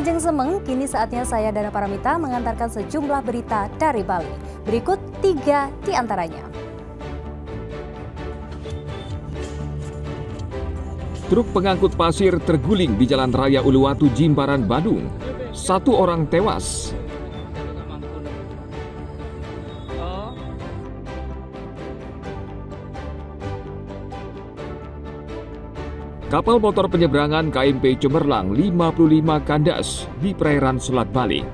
Ajeng Semeng, kini saatnya saya Dana Paramita mengantarkan sejumlah berita dari Bali. Berikut 3 di antaranya. Truk pengangkut pasir terguling di Jalan Raya Uluwatu, Jimbaran, Badung. 1 orang tewas. Kapal motor penyeberangan KMP Cemerlang 55 kandas di perairan Selat Bali.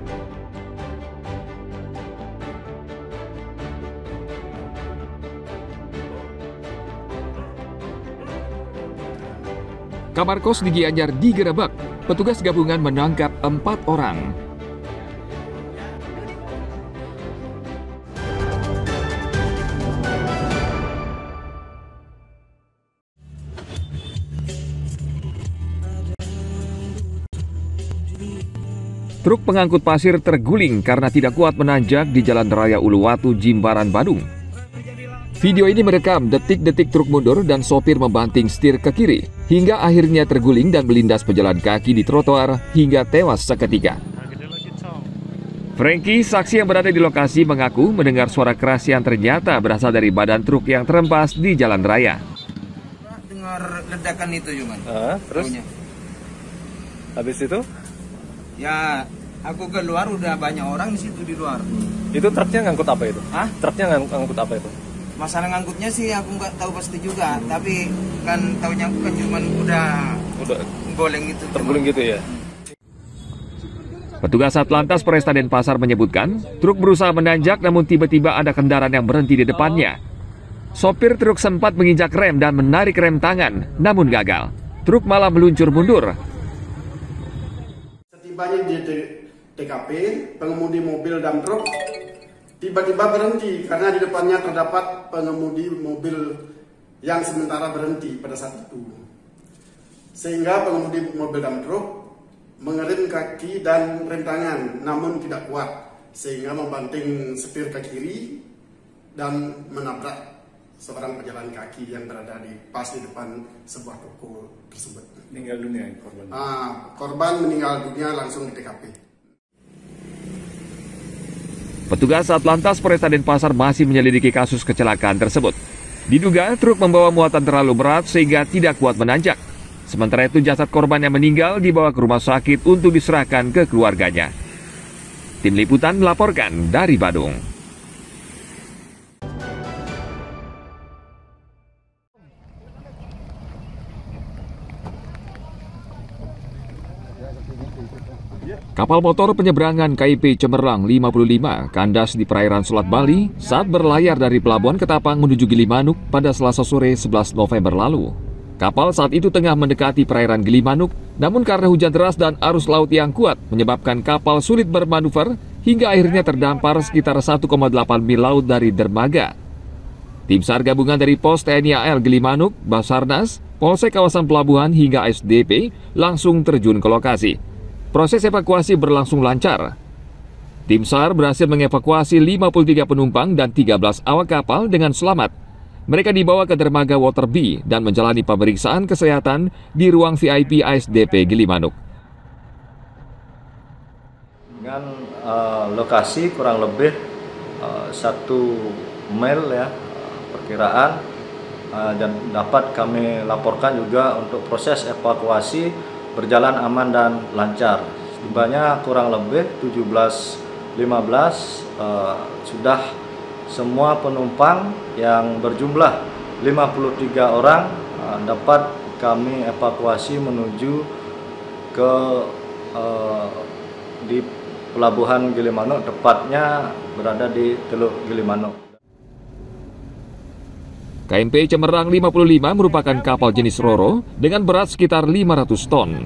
Kamar kos di Gianyar digerebek. Petugas gabungan menangkap 4 orang. Truk pengangkut pasir terguling karena tidak kuat menanjak di Jalan Raya Uluwatu, Jimbaran, Badung. Video ini merekam detik-detik truk mundur dan sopir membanting setir ke kiri, hingga akhirnya terguling dan melindas pejalan kaki di trotoar hingga tewas seketika. Frankie, saksi yang berada di lokasi, mengaku mendengar suara keras yang ternyata berasal dari badan truk yang terhempas di jalan raya. Dengar ledakan itu, Yuman. Terus? Taunya. Habis itu? Ya, aku keluar udah banyak orang di situ di luar. Itu truknya ngangkut apa itu? Hah? Truknya ngangkut apa itu? Masalah ngangkutnya sih aku nggak tahu pasti juga, tapi kan taunya aku kan cuman udah goleng gitu. Terguling gitu ya? Petugas Satlantas Polresta Denpasar menyebutkan, truk berusaha menanjak namun tiba-tiba ada kendaraan yang berhenti di depannya. Sopir truk sempat menginjak rem dan menarik rem tangan, namun gagal. Truk malah meluncur mundur. Setibanya di TKP, pengemudi mobil dan truk tiba-tiba berhenti karena di depannya terdapat pengemudi mobil yang sementara berhenti pada saat itu. Sehingga pengemudi mobil dan truk mengerem kaki dan rem tangan, namun tidak kuat, sehingga membanting setir ke kiri dan menabrak seorang pejalan kaki yang berada pas di depan sebuah toko tersebut. Meninggal dunia korban? Korban meninggal dunia langsung di TKP. Petugas Satlantas Polresta Denpasar masih menyelidiki kasus kecelakaan tersebut. Diduga truk membawa muatan terlalu berat sehingga tidak kuat menanjak. Sementara itu jasad korban yang meninggal dibawa ke rumah sakit untuk diserahkan ke keluarganya. Tim Liputan melaporkan dari Badung. Kapal motor penyeberangan KMP Cemerlang 55 kandas di perairan Selat Bali saat berlayar dari Pelabuhan Ketapang menuju Gilimanuk pada Selasa sore 11 November lalu. Kapal saat itu tengah mendekati perairan Gilimanuk, namun karena hujan deras dan arus laut yang kuat menyebabkan kapal sulit bermanuver hingga akhirnya terdampar sekitar 1,8 mil laut dari dermaga. Tim SAR gabungan dari Pos TNI AL Gilimanuk, Basarnas, Polsek Kawasan Pelabuhan hingga SDP langsung terjun ke lokasi. Proses evakuasi berlangsung lancar. Tim SAR berhasil mengevakuasi 53 penumpang dan 13 awak kapal dengan selamat. Mereka dibawa ke dermaga Waterby dan menjalani pemeriksaan kesehatan di ruang VIP ASDP Gilimanuk. Dengan lokasi kurang lebih 1 mil ya perkiraan, dan dapat kami laporkan juga untuk proses evakuasi berjalan aman dan lancar. Setibanya kurang lebih 17.15 sudah semua penumpang yang berjumlah 53 orang dapat kami evakuasi menuju ke di Pelabuhan Gilimanuk, tepatnya berada di Teluk Gilimanuk. KMP Cemerlang 55 merupakan kapal jenis Roro dengan berat sekitar 500 ton.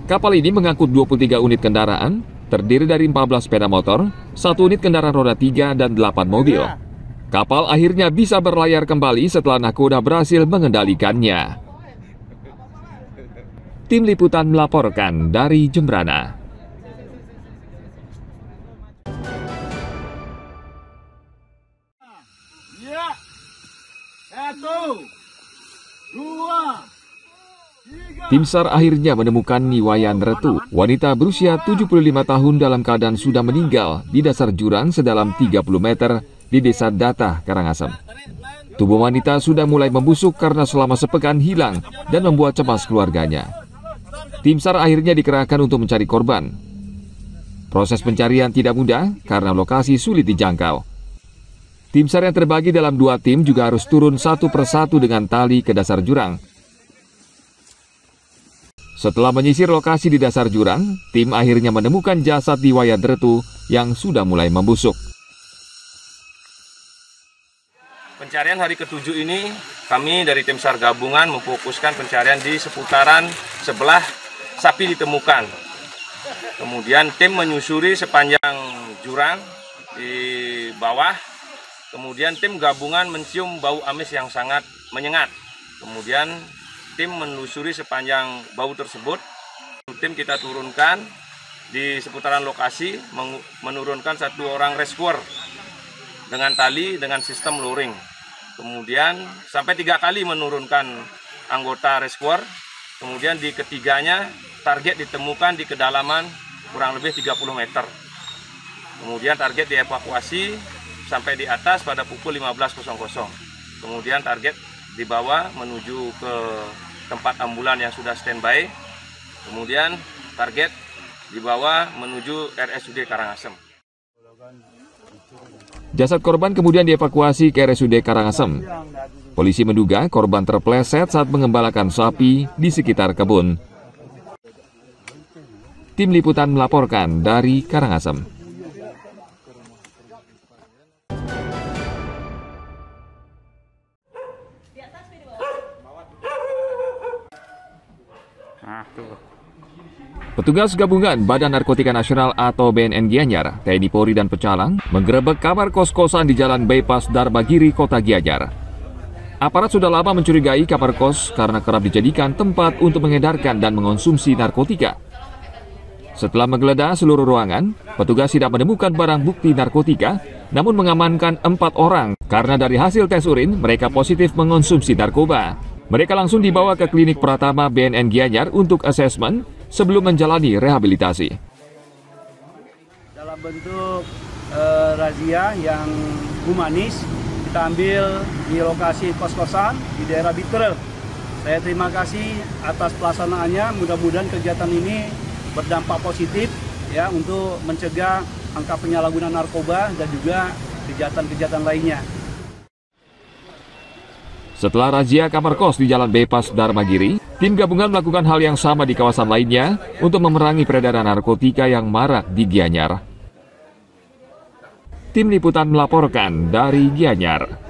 Kapal ini mengangkut 23 unit kendaraan, terdiri dari 14 sepeda motor, 1 unit kendaraan roda 3, dan 8 mobil. Kapal akhirnya bisa berlayar kembali setelah nakoda berhasil mengendalikannya. Tim Liputan melaporkan dari Jembrana. Ya. 1, 2, 3. Tim SAR akhirnya menemukan Niwayan Retu, wanita berusia 75 tahun dalam keadaan sudah meninggal di dasar jurang sedalam 30 meter di Desa Datah, Karangasem. Tubuh wanita sudah mulai membusuk karena selama sepekan hilang dan membuat cemas keluarganya. Tim SAR akhirnya dikerahkan untuk mencari korban. Proses pencarian tidak mudah karena lokasi sulit dijangkau. Tim SAR yang terbagi dalam 2 tim juga harus turun satu persatu dengan tali ke dasar jurang. Setelah menyisir lokasi di dasar jurang, tim akhirnya menemukan jasad Niwayan Retu yang sudah mulai membusuk. Pencarian hari ke-7 ini, kami dari tim SAR gabungan memfokuskan pencarian di seputaran sebelah sapi ditemukan. Kemudian tim menyusuri sepanjang jurang di bawah. Kemudian tim gabungan mencium bau amis yang sangat menyengat. Kemudian tim menelusuri sepanjang bau tersebut. Tim kita turunkan di seputaran lokasi, menurunkan 1 orang rescuer dengan tali dengan sistem luring. Kemudian sampai 3 kali menurunkan anggota rescuer. Kemudian di ketiganya target ditemukan di kedalaman kurang lebih 30 meter. Kemudian target dievakuasi sampai di atas pada pukul 15.00. Kemudian target dibawa menuju ke tempat ambulan yang sudah standby. Kemudian target dibawa menuju RSUD Karangasem. Jasad korban kemudian dievakuasi ke RSUD Karangasem. Polisi menduga korban terpleset saat mengembalakan sapi di sekitar kebun. Tim liputan melaporkan dari Karangasem. Petugas gabungan Badan Narkotika Nasional atau BNN Gianyar, TNI Polri dan Pecalang menggerebek kamar kos-kosan di Jalan Bypass Darbagiri, Kota Gianyar. Aparat sudah lama mencurigai kamar kos karena kerap dijadikan tempat untuk mengedarkan dan mengonsumsi narkotika. Setelah menggeledah seluruh ruangan, petugas tidak menemukan barang bukti narkotika, namun mengamankan 4 orang karena dari hasil tes urin mereka positif mengonsumsi narkoba. Mereka langsung dibawa ke klinik Pratama BNN Gianyar untuk asesmen sebelum menjalani rehabilitasi. Dalam bentuk razia yang humanis, kita ambil di lokasi kos-kosan di daerah Bitrel. Saya terima kasih atas pelaksanaannya. Mudah-mudahan kegiatan ini berdampak positif ya untuk mencegah angka penyalahgunaan narkoba dan juga kejahatan-kejahatan lainnya. Setelah razia kamar kos di Jalan Bypass Darbagiri, tim gabungan melakukan hal yang sama di kawasan lainnya untuk memerangi peredaran narkotika yang marak di Gianyar. Tim liputan melaporkan dari Gianyar.